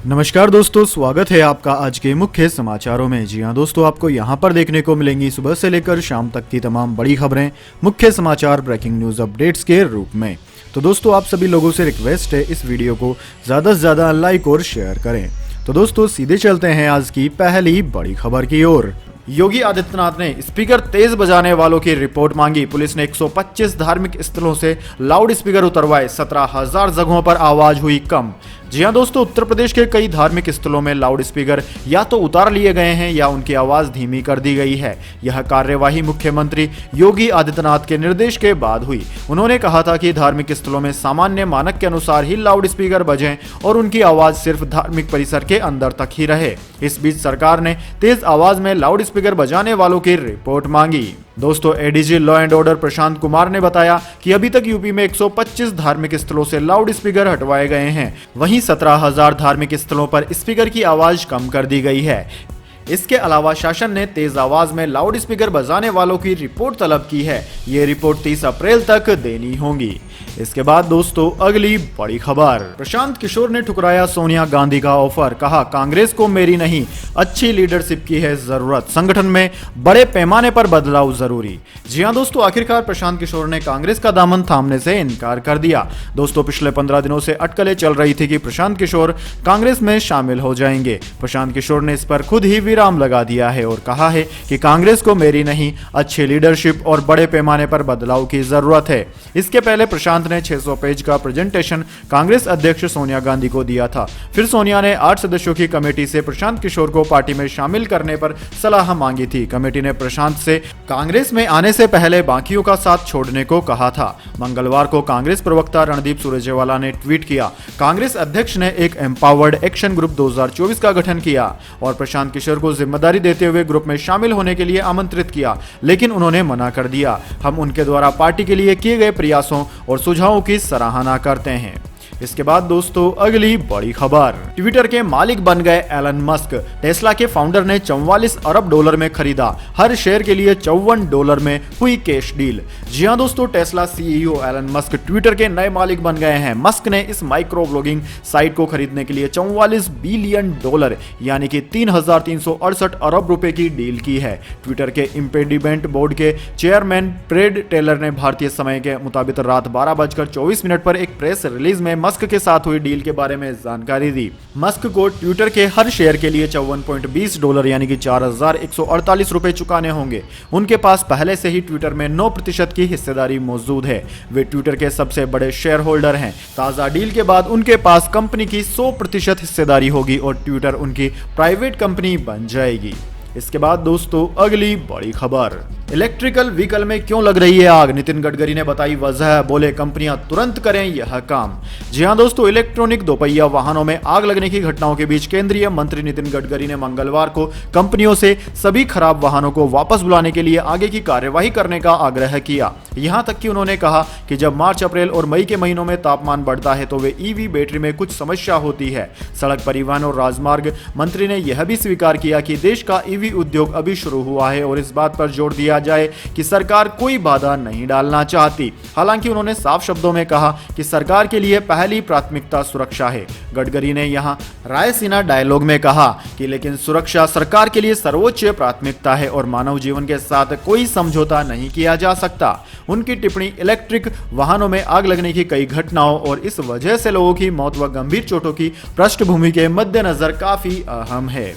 नमस्कार दोस्तों, स्वागत है आपका आज के मुख्य समाचारों में। जी हां दोस्तों, आपको यहां पर देखने को मिलेंगी सुबह से लेकर शाम तक की तमाम बड़ी खबरें, मुख्य समाचार, ब्रेकिंग न्यूज अपडेट्स के रूप में। तो दोस्तों, आप सभी लोगों से रिक्वेस्ट है, इस वीडियो को ज़्यादा से ज़्यादा लाइक और शेयर करें। तो दोस्तों, सीधे चलते हैं आज की पहली बड़ी खबर की ओर। योगी आदित्यनाथ ने स्पीकर तेज बजाने वालों की रिपोर्ट मांगी। पुलिस ने 125 धार्मिक स्थलों से लाउड स्पीकर उतरवाए। 17,000 जगहों पर आवाज हुई कम। जी हां दोस्तों, उत्तर प्रदेश के कई धार्मिक स्थलों में लाउड स्पीकर या तो उतार लिए गए हैं या उनकी आवाज धीमी कर दी गई है। यह कार्यवाही मुख्यमंत्री योगी आदित्यनाथ के निर्देश के बाद हुई। उन्होंने कहा था कि धार्मिक स्थलों में सामान्य मानक के अनुसार ही लाउड स्पीकर बजें और उनकी आवाज सिर्फ धार्मिक परिसर के अंदर तक ही रहे। इस बीच सरकार ने तेज आवाज में लाउड स्पीकर बजाने वालों की रिपोर्ट मांगी। दोस्तों, ADG law and order Prashant Kumar ने बताया कि अभी तक यूपी में 125 धार्मिक स्थलों से लाउड स्पीकर हटवाए गए हैं। वहीं 17,000 धार्मिक स्थलों पर स्पीकर की आवाज कम कर दी गई है। इसके अलावा शासन ने तेज आवाज में लाउड स्पीकर बजाने वालों की रिपोर्ट तलब की है। ये रिपोर्ट 30 अप्रैल तक देनी होगी। इसके बाद दोस्तों, अगली बड़ी खबर। प्रशांत किशोर ने ठुकराया सोनिया गांधी का ऑफर। कहा, कांग्रेस को मेरी नहीं, अच्छी लीडरशिप की है जरूरत। संगठन में बड़े पैमाने पर बदलाव जरूरी। जी हां दोस्तों, आखिरकार प्रशांत किशोर ने कांग्रेस का दामन थामने से इनकार कर दिया। दोस्तों, पिछले 15 दिनों से अटकलें चल रही थी कि प्रशांत किशोर कांग्रेस में शामिल हो जाएंगे। प्रशांत किशोर ने इस पर खुद ही विराम लगा दिया है और कहा है कि कांग्रेस को मेरी नहीं, अच्छी लीडरशिप और बड़े पैमाने पर बदलाव की जरूरत है। इसके पहले प्रशांत ने 600 पेज का प्रेजेंटेशन कांग्रेस अध्यक्ष सोनिया गांधी को दिया था। फिर सोनिया ने 8 सदस्यों की कमेटी से प्रशांत किशोर को पार्टी में शामिल करने पर सलाह मांगी थी। कमेटी ने प्रशांत से कांग्रेस में आने से पहले बाकियों का साथ छोड़ने को कहा था। मंगलवार को कांग्रेस प्रवक्ता रणदीप सुरजेवाला ने ट्वीट किया, कांग्रेस अध्यक्ष ने एक एम्पावर्ड एक्शन ग्रुप 2024 का गठन किया और प्रशांत किशोर को जिम्मेदारी देते हुए ग्रुप में शामिल होने के लिए आमंत्रित किया, लेकिन उन्होंने मना कर दिया। हम उनके द्वारा पार्टी के लिए किए गए प्रयासों और सुझावों की सराहना करते हैं। इसके बाद दोस्तों, अगली बड़ी खबर। ट्विटर के मालिक बन गए एलन मस्क। टेस्ला के फाउंडर ने $44 अरब में खरीदा। हर शेयर के लिए $54 में हुई कैश डील। जी हां दोस्तों, Tesla CEO Elon Musk Twitter के नए मालिक बन गए हैं। मस्क ने इस माइक्रो ब्लॉगिंग साइट को खरीदने के लिए $44 बिलियन यानी कि 3,368 अरब रुपए की डील की है। ट्विटर के इंपेंडिमेंट बोर्ड के चेयरमैन फ्रेड टेलर ने भारतीय समय के मुताबिक रात 12:24 पर एक प्रेस रिलीज में मस्क के साथ हुई डील के बारे में जानकारी दी। मस्क को ट्विटर के हर शेयर के लिए $54.20 यानी कि 4,148 रुपए चुकाने होंगे। उनके पास पहले से ही ट्विटर में 9% की हिस्सेदारी मौजूद है। वे ट्विटर के सबसे बड़े शेयर होल्डर हैं। ताजा डील के बाद उनके पास कंपनी की 100% हिस्सेदारी होगी और ट्विटर उनकी प्राइवेट कंपनी बन जाएगी। इसके बाद दोस्तों, अगली बड़ी खबर। इलेक्ट्रिकल व्हीकल में क्यों लग रही है आग? नितिन गडकरी ने बताई वजह। बोले, कंपनियां तुरंत करें यह काम। जी हां दोस्तों, इलेक्ट्रॉनिक दोपहिया वाहनों में आग लगने की घटनाओं के बीच केंद्रीय मंत्री नितिन गडकरी ने मंगलवार को कंपनियों से सभी खराब वाहनों को वापस बुलाने के लिए आगे की कार्यवाही करने का आग्रह किया। यहां तक कि उन्होंने कहा कि जब मार्च, अप्रैल और मई के महीनों में तापमान बढ़ता है तो वे ईवी बैटरी में कुछ समस्या होती है। सड़क परिवहन और राजमार्ग मंत्री ने यह भी स्वीकार किया कि देश का ईवी उद्योग अभी शुरू हुआ है और इस बात पर जोर दिया जाए कि सरकार कोई बाधा नहीं डालना चाहती। हालांकि उन्होंने साफ शब्दों में कहा कि सरकार के लिए पहली प्राथमिकता सुरक्षा है। गडकरी ने यहां रायसीना डायलॉग में कहा कि लेकिन सुरक्षा सरकार के लिए सर्वोच्च प्राथमिकता है और मानव जीवन के साथ कोई समझौता नहीं किया जा सकता। उनकी टिप्पणी इलेक्ट्रिक वाहनों में आग लगने की कई घटनाओं और इस वजह से लोगों की मौत व गंभीर चोटों की पृष्ठभूमि के मद्देनजर काफी अहम है।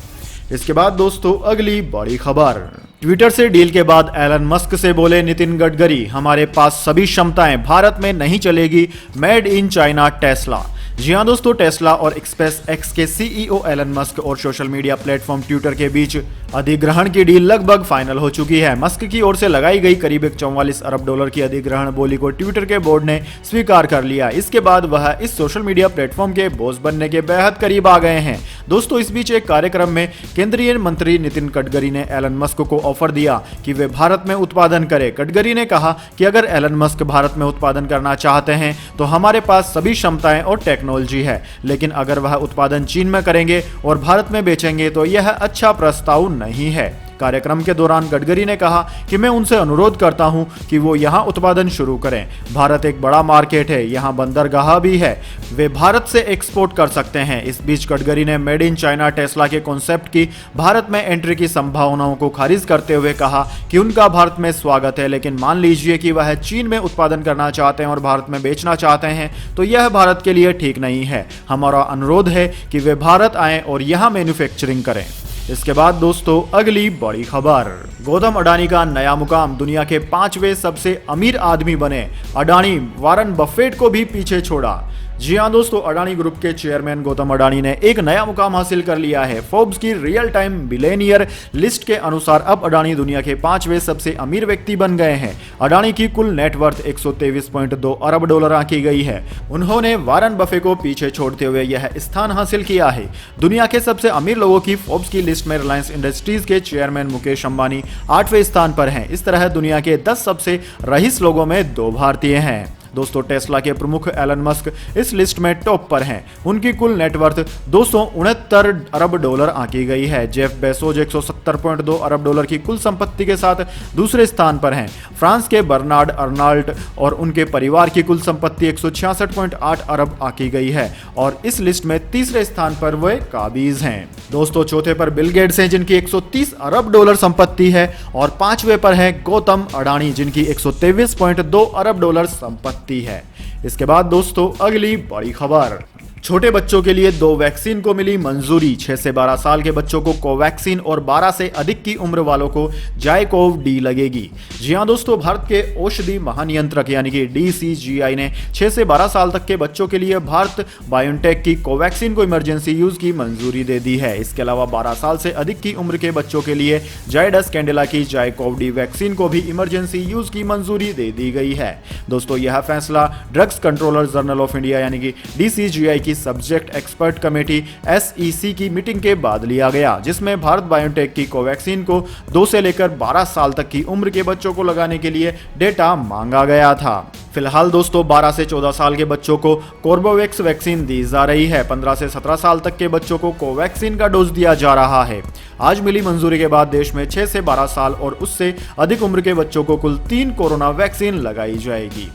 इसके बाद दोस्तों, अगली बड़ी खबर। ट्विटर से डील के बाद एलन मस्क से बोले नितिन गडकरी, हमारे पास सभी क्षमताएं, भारत में नहीं चलेगी मेड इन चाइना टेस्ला। जी हां दोस्तों, टेस्ला और स्पेस एक्स के सीईओ एलन मस्क और सोशल मीडिया प्लेटफॉर्म ट्विटर के बीच अधिग्रहण की डील लगभग फाइनल हो चुकी है। मस्क की ओर से लगाई गई करीब $44 अरब की अधिग्रहण बोली को ट्विटर के बोर्ड ने स्वीकार कर लिया। इसके बाद वह इस सोशल मीडिया प्लेटफॉर्म के बॉस बनने के बेहद करीब आ गए हैं। दोस्तों, इस बीच एक कार्यक्रम में केंद्रीय मंत्री नितिन गडकरी ने एलन मस्क को ऑफर दिया कि वे भारत में उत्पादन करें। गडकरी ने कहा कि अगर एलन मस्क भारत में उत्पादन करना चाहते हैं तो हमारे पास सभी क्षमताएं और टेक्नोलॉजी है, लेकिन अगर वह उत्पादन चीन में करेंगे और भारत में बेचेंगे तो यह अच्छा प्रस्ताव नहीं है। कार्यक्रम के दौरान गडकरी ने कहा कि मैं उनसे अनुरोध करता हूं कि वो यहां उत्पादन शुरू करें। भारत एक बड़ा मार्केट है, यहां बंदरगाह भी है, वे भारत से एक्सपोर्ट कर सकते हैं। इस बीच गडकरी ने मेड इन चाइना टेस्ला के कॉन्सेप्ट की भारत में एंट्री की संभावनाओं को खारिज करते हुए कहा कि उनका भारत में स्वागत है, लेकिन मान लीजिए कि वह चीन में उत्पादन करना चाहते हैं और भारत में बेचना चाहते हैं तो यह भारत के लिए ठीक नहीं है। हमारा अनुरोध है कि वे भारत आएं और यहां मैन्युफैक्चरिंग करें। इसके बाद दोस्तों अगली बड़ी खबर, गौतम अडानी का नया मुकाम, दुनिया के 5वें सबसे अमीर आदमी बने। अडानी वारन बफेट को भी पीछे छोड़ा। जी हां दोस्तों, अडानी ग्रुप के चेयरमैन गौतम अडानी ने एक नया मुकाम हासिल कर लिया है। फोर्ब्स की रियल टाइम बिलियनियर लिस्ट के अनुसार अब अडानी दुनिया के 5वें सबसे अमीर व्यक्ति बन गए हैं। अडानी की कुल नेटवर्थ 123.2 अरब डॉलर आंकी गई है। उन्होंने वारन बफे को पीछे छोड़ते हुए यह स्थान हासिल किया है। दुनिया के सबसे अमीर लोगों की फोर्ब्स की लिस्ट में रिलायंस इंडस्ट्रीज के चेयरमैन मुकेश अंबानी 8वें स्थान पर हैं। इस तरह दुनिया के 10 सबसे रईस लोगों में 2 भारतीय हैं। दोस्तों टेस्ला के प्रमुख एलन मस्क इस लिस्ट में टॉप पर हैं। उनकी कुल नेटवर्थ 269 अरब डॉलर आंकी गई है। जेफ बेजोस 170.2 अरब डॉलर की कुल संपत्ति के साथ दूसरे स्थान पर हैं। फ्रांस के बर्नार्ड अर्नाल्ट और उनके परिवार की कुल संपत्ति 166.8 अरब आंकी गई है और इस लिस्ट में तीसरे स्थान पर वे काबिज हैं। दोस्तों चौथे पर बिल गेट्स हैं जिनकी 130 अरब डॉलर संपत्ति है और 5वें पर है गौतम अडानी जिनकी 123.2 अरब डॉलर संपत्ति है। इसके बाद दोस्तों अगली बड़ी खबर, छोटे बच्चों के लिए 2 वैक्सीन को मिली मंजूरी। 6 से 12 साल के बच्चों को कोवैक्सीन और 12 से अधिक की उम्र वालों को जायकोव डी लगेगी। जी हां दोस्तों, भारत के औषधि महानियंत्रक यानी कि DCGI ने 6 से 12 साल तक के बच्चों के लिए भारत बायोटेक की कोवैक्सीन को इमरजेंसी यूज की मंजूरी दे दी है। इसके अलावा 12 साल से अधिक की उम्र के बच्चों के लिए जायडस कैंडिला की जायकोव डी वैक्सीन को भी इमरजेंसी यूज की मंजूरी दे दी गई है। दोस्तों यह फैसला drugs controller journal of India यानी कि DCGI की सब्जेक्ट एक्सपर्ट कमेटी SEC की मीटिंग के बाद लिया गया, जिसमें भारत बायोटेक की कोवैक्सीन को 2 से लेकर 12 साल तक की उम्र के बच्चों को लगाने के लिए डेटा मांगा गया था। फिलहाल दोस्तों 12 से 14 साल के बच्चों को कोर्बेवैक्स वैक्सीन दी जा रही है। 15 से 17 साल तक के बच्चों को कोवैक्सीन का डोज दिया जा रहा है। आज मिली मंजूरी के बाद देश में 6 से 12 साल और उससे अधिक उम्र के बच्चों को कुल 3 कोरोना वैक्सीन लगाई जाएगी।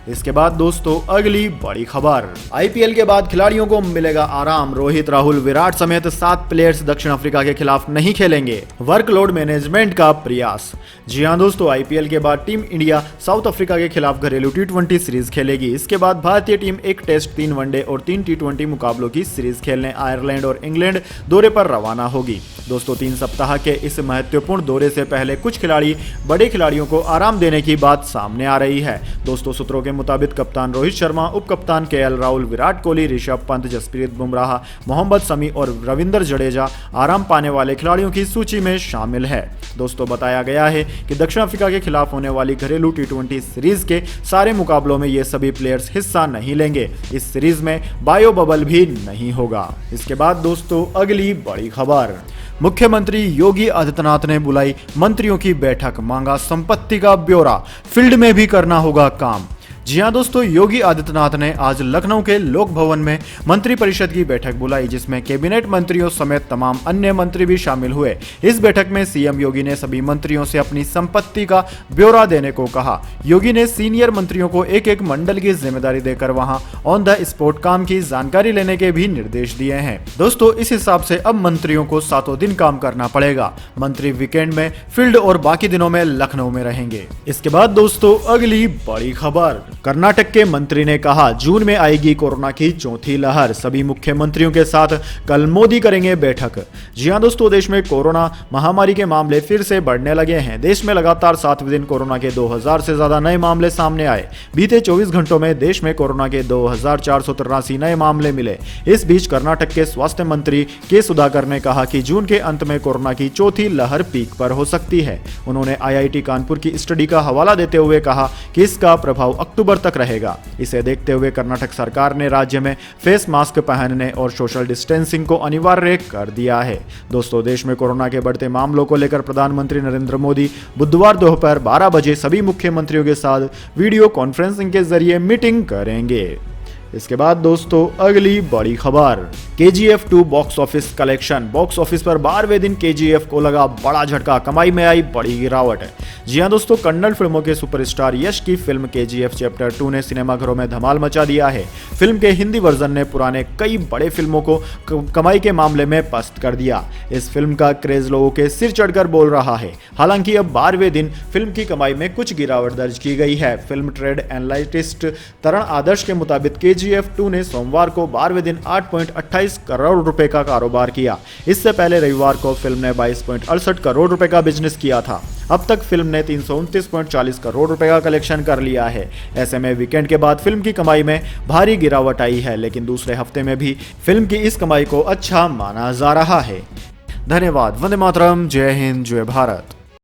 इसके बाद दोस्तों अगली बड़ी खबर, IPL के बाद खिलाड़ियों को मिलेगा आराम। रोहित, राहुल, विराट समेत 7 प्लेयर्स दक्षिण अफ्रीका के खिलाफ नहीं खेलेंगे। वर्कलोड मैनेजमेंट का प्रयास। जी हां दोस्तों, IPL के बाद टीम इंडिया साउथ अफ्रीका के खिलाफ घरेलू T20 सीरीज खेलेगी। इसके बाद भारतीय टीम 1 टेस्ट, 3 वनडे और 3 T20 मुकाबलों की सीरीज खेलने आयरलैंड और इंग्लैंड दौरे पर रवाना होगी। दोस्तों 3 सप्ताह के इस महत्वपूर्ण दौरे से पहले कुछ खिलाड़ी बड़े खिलाड़ियों को आराम देने की बात सामने आ रही है। दोस्तों सूत्रों के मुताबिक कप्तान रोहित शर्मा, उप कप्तान KL राहुल, विराट कोहली, ऋषभ पंत, जसप्रीत बुमराह, मोहम्मद शमी और रविंद्र जडेजा आराम पाने वाले खिलाड़ियों की सूची में शामिल है। दोस्तों बताया गया है कि दक्षिण अफ्रीका के खिलाफ होने वाली घरेलू T20 सीरीज के सारे मुकाबलों में ये सभी प्लेयर्स हिस्सा नहीं लेंगे। इस सीरीज में बायो बबल भी नहीं होगा। इसके बाद दोस्तों अगली बड़ी खबर, मुख्यमंत्री योगी आदित्यनाथ ने बुलाई मंत्रियों की बैठक, मांगा संपत्ति का ब्यौरा, फील्ड में भी करना होगा काम। जी हां दोस्तों, योगी आदित्यनाथ ने आज लखनऊ के लोक भवन में मंत्री परिषद की बैठक बुलाई, जिसमें कैबिनेट मंत्रियों समेत तमाम अन्य मंत्री भी शामिल हुए। इस बैठक में सीएम योगी ने सभी मंत्रियों से अपनी संपत्ति का ब्यौरा देने को कहा। योगी ने सीनियर मंत्रियों को एक एक मंडल की जिम्मेदारी देकर वहां ऑन द स्पॉट काम की जानकारी लेने के भी निर्देश दिए हैं। दोस्तों इस हिसाब से अब मंत्रियों को 7 दिन काम करना पड़ेगा। मंत्री वीकेंड में फील्ड और बाकी दिनों में लखनऊ में रहेंगे। इसके बाद दोस्तों अगली बड़ी खबर, कर्नाटक के मंत्री ने कहा जून में आएगी कोरोना की चौथी लहर, सभी मुख्यमंत्रियों के साथ कल मोदी करेंगे बैठक। जी हां दोस्तों, देश में कोरोना महामारी के मामले फिर से बढ़ने लगे हैं। देश में लगातार 7वें दिन कोरोना के 2000 से ज्यादा नए मामले सामने आए। बीते 24 घंटों में देश में कोरोना के 2483 नए मामले मिले। इस बीच कर्नाटक के स्वास्थ्य मंत्री के सुधाकर ने कहा कि जून के अंत में कोरोना की चौथी लहर पीक पर हो सकती है। उन्होंने IIT कानपुर की स्टडी का हवाला देते हुए कहा कि इसका प्रभाव अक्टूबर तक रहेगा। इसे देखते हुए कर्नाटक सरकार ने राज्य में फेस मास्क पहनने और सोशल डिस्टेंसिंग को अनिवार्य कर दिया है। दोस्तों देश में कोरोना के बढ़ते मामलों को लेकर प्रधानमंत्री नरेंद्र मोदी बुधवार दोपहर 12 बजे सभी मुख्यमंत्रियों के साथ वीडियो कॉन्फ्रेंसिंग के जरिए मीटिंग करेंगे। इसके बाद दोस्तों अगली बड़ी खबर, KGF 2 box office collection. Box office पर 12वें दिन KGF को लगा बड़ा झटका, कमाई में आई बड़ी गिरावट है। जी हां दोस्तों, कन्नड़ फिल्मों के सुपरस्टार यश की फिल्म KGF चैप्टर 2 ने सिनेमाघरों में धमाल मचा दिया है। फिल्म के हिंदी वर्जन ने पुराने कई बड़े फिल्मों को कमाई के मामले में पस्त कर दिया। इस फिल्म का क्रेज लोगों के सिर चढ़कर बोल रहा है। हालांकि अब 12वें दिन फिल्म की कमाई में कुछ गिरावट दर्ज की गई है। Film trade analyst Taran Adarsh के मुताबिक KGF 2 ने सोमवार को 12वें दिन 8.28 करोड़ रुपए का कारोबार किया। इससे पहले रविवार को फिल्म ने 22.68 करोड़ रुपए का बिजनेस किया था। अब तक फिल्म ने 329.40 करोड़ रुपए का कलेक्शन कर लिया है। ऐसे में वीकेंड के बाद फिल्म की कमाई में भारी गिरावट आई है, लेकिन दूसरे हफ्ते में भी फिल्म की इस कमाई को अच्छा माना जा रहा है। धन्यवाद। वंदे मातरम। जय हिंद, जय भारत।